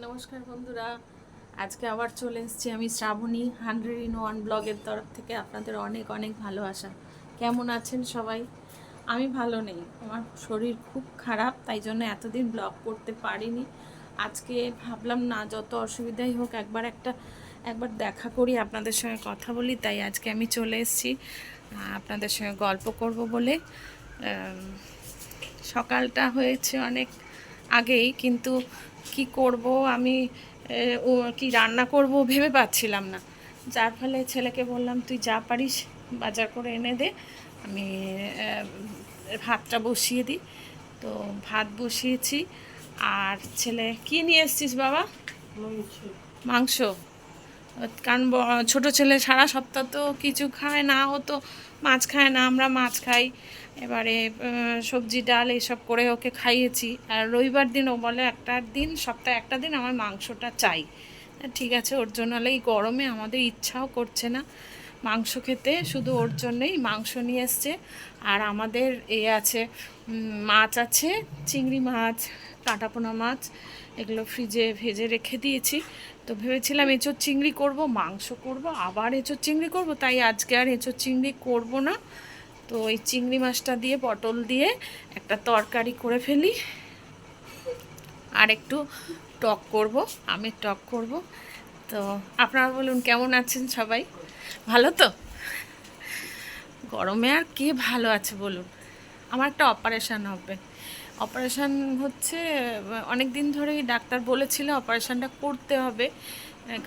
নমস্কার বন্ধুরা, আজকে আবার চলে এসেছি আমি শ্রাবণী 100 in 1 ব্লগের তরফ থেকে। আপনাদের অনেক অনেক ভালোবাসা। কেমন আছেন সবাই? আমি ভালো নেই, আমার শরীর খুব খারাপ, তাই জন্য এতদিন ব্লগ করতে পারিনি। আজকে ভাবলাম না, যত অসুবিধাই হোক একবার দেখা করি, আপনাদের সঙ্গে কথা বলি। তাই আজকে আমি চলে এসেছি আপনাদের সঙ্গে গল্প করব বলে। সকালটা হয়েছে অনেক আগেই, কিন্তু কি করব আমি, ও কি রান্না করব ভেবে পাচ্ছিলাম না। যার ফলে ছেলেকে বললাম, তুই যা পারিস বাজার করে এনে দে, আমি ভাতটা বসিয়ে দিই। তো ভাত বসিয়েছি। আর ছেলে, কি নিয়ে এসছিস বাবা? মাংস। কারণ ছোটো ছেলে সারা সপ্তাহ তো কিছু খায় না, ও তো মাছ খায় না, আমরা মাছ খাই। এবারে সবজি ডাল এইসব করে ওকে খাইয়েছি। আর রবিবার দিন ও বলে সপ্তাহে একটা দিন আমার মাংসটা চাই। ঠিক আছে, ওর জন্য হলে এই গরমে আমাদের ইচ্ছাও করছে না মাংস খেতে, শুধু ওর জন্যই মাংস নিয়ে এসছে। আর আমাদের আছে, মাছ আছে, চিংড়ি মাছ, কাঁটাপোনা মাছ, এগুলো ফ্রিজে ভেজে রেখে দিয়েছি। তো ভেবেছিলাম এঁচোড় চিংড়ি করব, মাংস করব, আবার এঁচোড় চিংড়ি করব, তাই আজকে আর এঁচোড় চিংড়ি করব না। তো এই চিংড়ি মাছটা দিয়ে পটল দিয়ে একটা তরকারি করে ফেলি, আর একটু টক করব, আমের টক করব। তো আপনারা বলুন, কেমন আছেন সবাই? ভালো তো? গরমে আর কে ভালো আছে বলুন? আমার একটা অপারেশান হবে। অপারেশান হচ্ছে, অনেক দিন ধরেই ডাক্তার বলেছিল অপারেশানটা করতে হবে,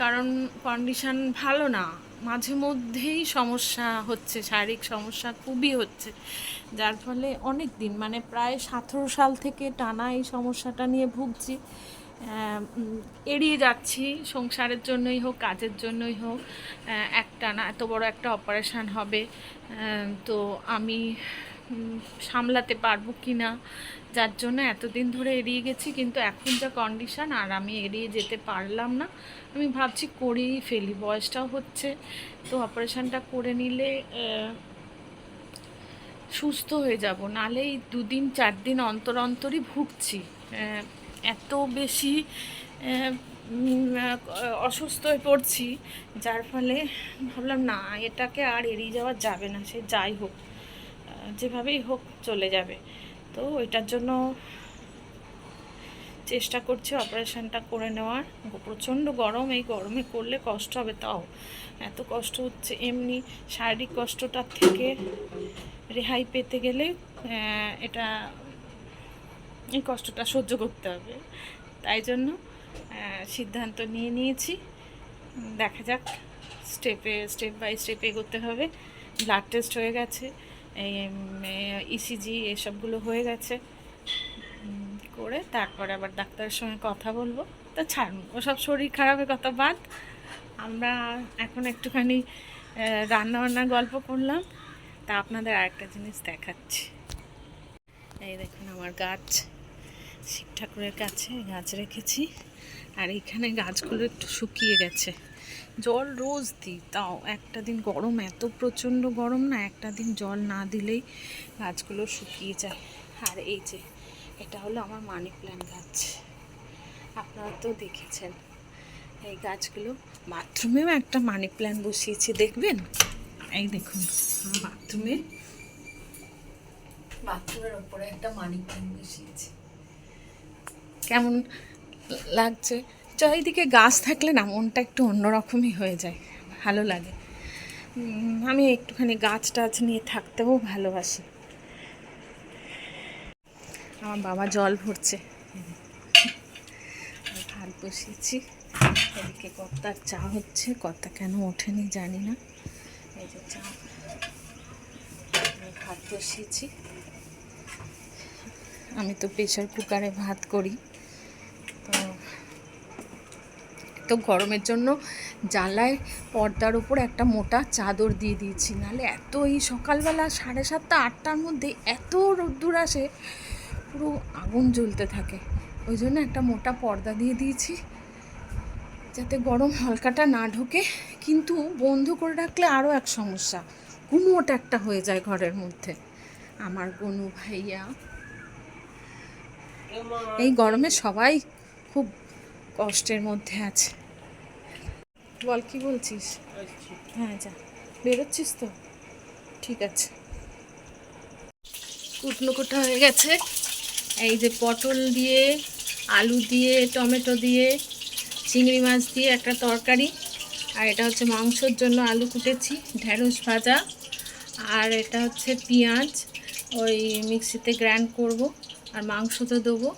কারণ কন্ডিশান ভালো না। মাঝে মধ্যেই সমস্যা হচ্ছে, শারীরিক সমস্যা খুবই হচ্ছে, যার ফলে অনেক দিন, মানে প্রায় 17 সাল থেকে টানা এই সমস্যাটা নিয়ে ভুগছি। এড়িয়ে যাচ্ছি, সংসারের জন্যই হোক, কাজের জন্যই হোক। একটা না, এত বড় একটা অপারেশান হবে, তো আমি সামলাতে পারবো কি না, যার জন্য এতদিন ধরে এড়িয়ে গেছি। কিন্তু এখন যা কন্ডিশান, আর আমি এড়িয়ে যেতে পারলাম না। আমি ভাবছি করেই ফেলি, বয়সটাও হচ্ছে, তো অপারেশানটা করে নিলে সুস্থ হয়ে যাব। নাহলে এই 2 দিন 4 দিন অন্তর অন্তরই ভুগছি, এত বেশি অসুস্থ হয়ে পড়ছি, যার ফলে ভাবলাম না, এটাকে আর এড়িয়ে যাওয়া যাবে না, সে যাই হোক, যেভাবেই হোক চলে যাবে। তো এটার জন্য চেষ্টা করছি অপারেশানটা করে নেওয়ার। প্রচণ্ড গরম, এই গরমে করলে কষ্ট হবে, তাও এত কষ্ট হচ্ছে। এমনি শারীরিক কষ্টটার থেকে রেহাই পেতে গেলে এটা, এই কষ্টটা সহ্য করতে হবে। তাই জন্য সিদ্ধান্ত নিয়ে নিয়েছি। দেখা যাক, স্টেপ বাই স্টেপ এগোতে হবে। ব্লাড টেস্ট হয়ে গেছে, এই ইসিজি এসবগুলো হয়ে গেছে, করে তারপরে আবার ডাক্তারের সঙ্গে কথা বলবো। তা ছাড়ুন ওসব, শরীর খারাপের কথা বাদ। আমরা এখন একটুখানি রান্নাবান্নার গল্প করলাম। তা আপনাদের আরেকটা জিনিস দেখাচ্ছি। এই দেখুন, আমার গাছ, শিব ঠাকুরের কাছে গাছ রেখেছি, আর এইখানে গাছগুলো একটু শুকিয়ে গেছে। জল রোজ দিই, তাও একটা দিন গরম, এত প্রচণ্ড গরম না, একটা দিন জল না দিলেই গাছগুলো শুকিয়ে যায়। আর এই যে, এটা হলো আমার মানি প্ল্যান্ট গাছ, আপনারা তো দেখেছেন। এই গাছগুলো, বাথরুমেও একটা মানি প্ল্যান্ট বসিয়েছি, দেখবেন। এই দেখুন, বাথরুমের ওপরে একটা মানি প্ল্যান্ট বসিয়েছি। কেমন লাগছে? চারিদিকে গাছ থাকলে না, মনটা একটু অন্যরকমই হয়ে যায়, ভালো লাগে। আমি একটুখানি গাছ টাছ নিয়ে থাকতেও ভালোবাসি। আমার বাবা জল ভরছে, ভাত বসিয়েছি। এদিকে কর্তার চা হচ্ছে, কর্তা কেন ওঠেনি জানি না। এই যে চা, ভাত বসিয়েছি। আমি তো প্রেশার কুকারে ভাত করি, তো গরমের জন্য জানলায় পর্দার উপর একটা মোটা চাদর দিয়ে দিয়েছি, নাহলে এত এই সকালবেলা 7:30 8টার মধ্যে এত রোদ্দুর আসে, পুরো আগুন জ্বলতে থাকে। ওই জন্য একটা মোটা পর্দা দিয়ে দিয়েছি, যাতে গরম হালকাটা না ঢোকে। কিন্তু বন্ধ করে রাখলে আরও এক সমস্যা, গুমোট একটা হয়ে যায় ঘরের মধ্যে। আমার গনু ভাইয়া এই গরমে সবাই খুব কষ্টের মধ্যে আছে। বল কি বলছিস? হ্যাঁ যা, বেরোচ্ছিস তো? ঠিক আছে। কুটনো কুটা হয়ে গেছে। এই যে পটল দিয়ে, আলু দিয়ে, টমেটো দিয়ে, চিংড়ি মাছ দিয়ে একটা তরকারি, আর এটা হচ্ছে মাংসর জন্য আলু কুটেছি, ঢেঁড়স ভাজা, আর এটা হচ্ছে পেঁয়াজ ওই মিক্সিতে গ্রাইন্ড করব, আর মাংসতে দেবো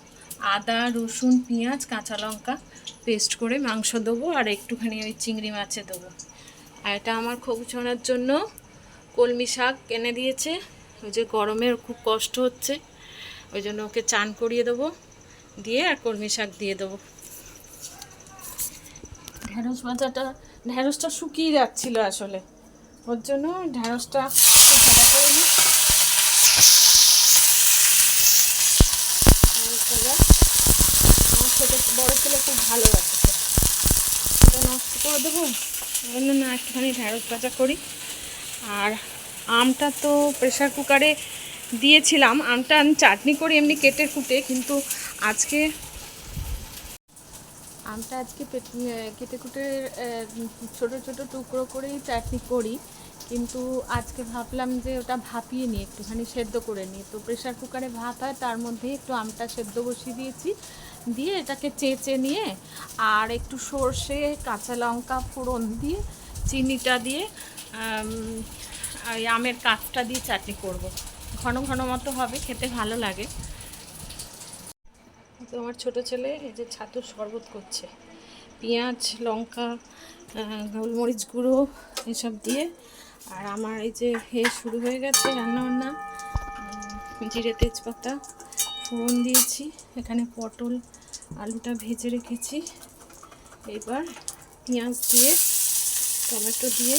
আদা রসুন পেঁয়াজ কাঁচা লঙ্কা পেস্ট করে মাংস দেবো, আর একটুখানি ওই চিংড়ি মাছে দেবো। আর এটা আমার খোকছড়ার জন্য কলমি শাক এনে দিয়েছে, ওই যে গরমের খুব কষ্ট হচ্ছে ওই জন্য ওকে চান করিয়ে দেবো, দিয়ে আর কলমি শাক দিয়ে দেবো। ঢেঁড়স ভাজাটা, ঢেঁড়সটা শুকিয়ে যাচ্ছিলো আসলে, ওর জন্য ঢেঁড়সটা খুব ভালো করে নিই। আমার ছোটো বড়ো ছেলে খুব ভালোবাসে, সেটা নষ্ট করে দেবো ওই জন্য না একটুখানি ঢেঁড়স ভাজা করি। আর আমটা তো প্রেশার কুকারে দিয়েছিলাম, আমটা আমি চাটনি করি এমনি কেটে কুটে, কিন্তু আজকে আমটা আজকে কেটে কুটে ছোটো ছোটো টুকরো করেই চাটনি করি, কিন্তু আজকে ভাবলাম যে ওটা ভাপিয়ে নিই, একটুখানি সেদ্ধ করে নিই। তো প্রেশার কুকারে ভাত হয়, তার মধ্যেই একটু আমটা সেদ্ধ বসিয়ে দিয়েছি, দিয়ে এটাকে চেঁচে নিয়ে আর একটু সর্ষে কাঁচা লঙ্কা ফোড়ন দিয়ে চিনিটা দিয়ে আমের কাঠটা দিয়ে চাটনি করব। ঘন ঘন মতো হবে, খেতে ভালো লাগে। তো আমার ছোটো ছেলে এই যে ছাতুর শরবত করছে, পেঁয়াজ লঙ্কা গোলমরিচ গুঁড়ো এসব দিয়ে। আর আমার এই যে শুরু হয়ে গেছে রান্নাবান্না, জিরে তেজপাতা ফোড়ন দিয়েছি, এখানে পটল আলুটা ভেজে রেখেছি, এবার পেঁয়াজ দিয়ে টমেটো দিয়ে,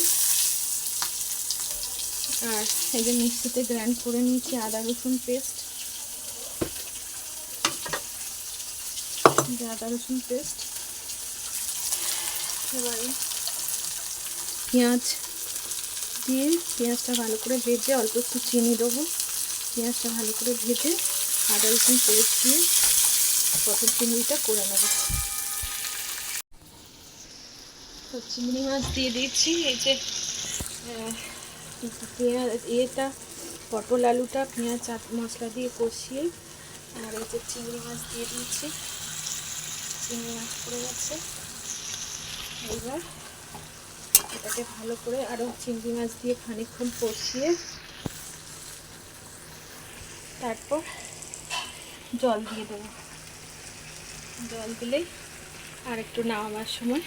আর এই যে মিক্সিতে গ্রাইন্ড করে নিয়েছি আদা রসুন পেস্ট, আদা রসুন পেস্ট। এবারে পেঁয়াজ দিয়ে পেঁয়াজটা ভালো করে ভেজে অল্প একটু চিনি দেবো, পেঁয়াজটা ভালো করে ভেজে আদা রসুন পেস্ট দিয়ে পটল চিংড়িটা করে নেব। তো চিংড়ি মাছ দিয়ে দিচ্ছি, এই যে পেঁয়াজ পটল আলুটা পেঁয়াজ চাট মশলা দিয়ে কষিয়ে, আর এই যে চিংড়ি মাছ দিয়ে দিয়েছি, চিংড়ি মাছ পড়ে গেছে। এবার এটাকে ভালো করে আরও চিংড়ি মাছ দিয়ে খানিকক্ষণ কষিয়ে তারপর জল দিয়ে দেবো। জল দিলেই আর একটু নামাবার সময়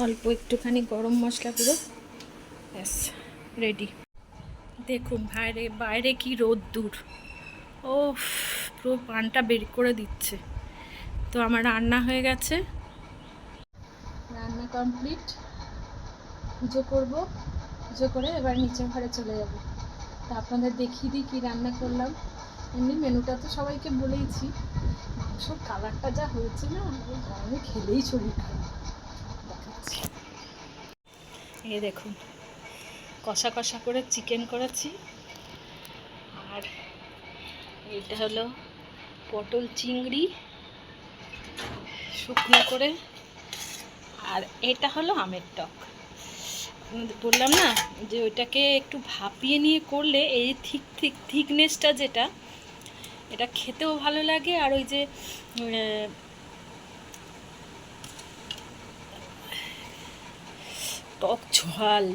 অল্প একটুখানি গরম মশলা গুঁড়ো, ব্যাস রেডি। দেখুন বাইরে কি রোদ্দুর, ও পুরো পানটা বের করে দিচ্ছে। তো আমার রান্না হয়ে গেছে, রান্না কমপ্লিট। পুজো করব, পুজো করে এবার নিচের ঘরে চলে যাব। তা আপনাদের দেখিয়ে দিই কী রান্না করলাম। এমনি মেনুটা তো সবাইকে বলেইছি, মাংসর কালারটা যা হয়েছে না, ওই গরমে খেলেই শরীর খারাপ। দেখাচ্ছি, এই দেখুন কষা কষা করে চিকেন করেছি, আর এটা হলো পটল চিংড়ি শুকনো করে, আর এটা হলো আমের টক। বললাম না যে ওইটাকে একটু ভাপিয়ে নিয়ে করলে এই থিকনেসটা যেটা, এটা খেতেও ভালো লাগে, আর ওই যে টক ঝাল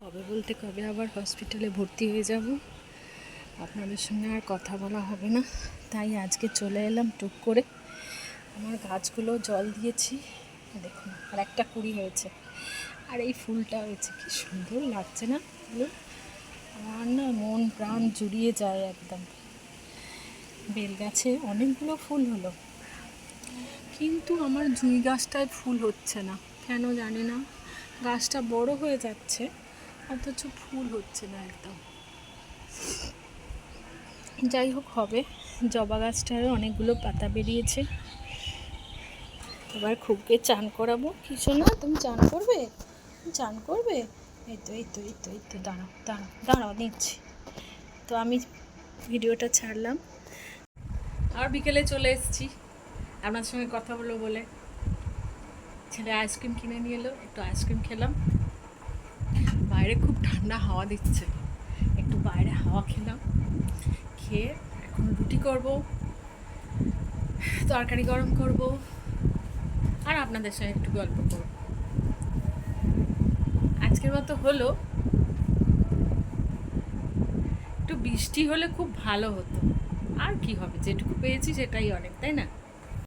কবে বলতে কবে আবার হসপিটালে ভর্তি হয়ে যাব, আপনাদের সঙ্গে আর কথা বলা হবে না, তাই আজকে চলে এলাম টুক করে। আমার গাছগুলো জল দিয়েছি, দেখুন আর একটা কুড়ি হয়েছে, আর এই ফুলটা হয়েছে, কি সুন্দর লাগছে না ফুল, আমার না মন প্রাণ জুড়িয়ে যায় একদম। বেল গাছে অনেকগুলো ফুল হলো, কিন্তু আমার জুঁই গাছটায় ফুল হচ্ছে না কেন জানি না, গাছটা বড় হয়ে যাচ্ছে অথচ ফুল হচ্ছে না একদম। যাই হোক হবে, জবা গাছটারও অনেকগুলো পাতা বেরিয়েছে। এবার খুবকে চান করাবো। কিছু না, তুমি চান করবে, চান করবে, এই তো এই তো এই তো এই তো দাঁড়াও দাঁড়াও দাঁড়াও নিচ্ছি। তো আমি ভিডিওটা ছাড়লাম, আর বিকেলে চলে এসেছি আপনার সঙ্গে কথা বলবো বলে। ছেলে আইসক্রিম কিনে নিয়ে এলো, একটু আইসক্রিম খেলাম। বাইরে খুব ঠান্ডা হাওয়া দিচ্ছে, একটু বাইরে হাওয়া খেলাম। খেয়ে এখন রুটি করব, তরকারি গরম করব, আর আপনাদের সঙ্গে একটু গল্প করব। আজকের মতো হলো, একটু বৃষ্টি হলে খুব ভালো হতো। আর কি হবে, যেটুকু পেয়েছি সেটাই অনেক, তাই না?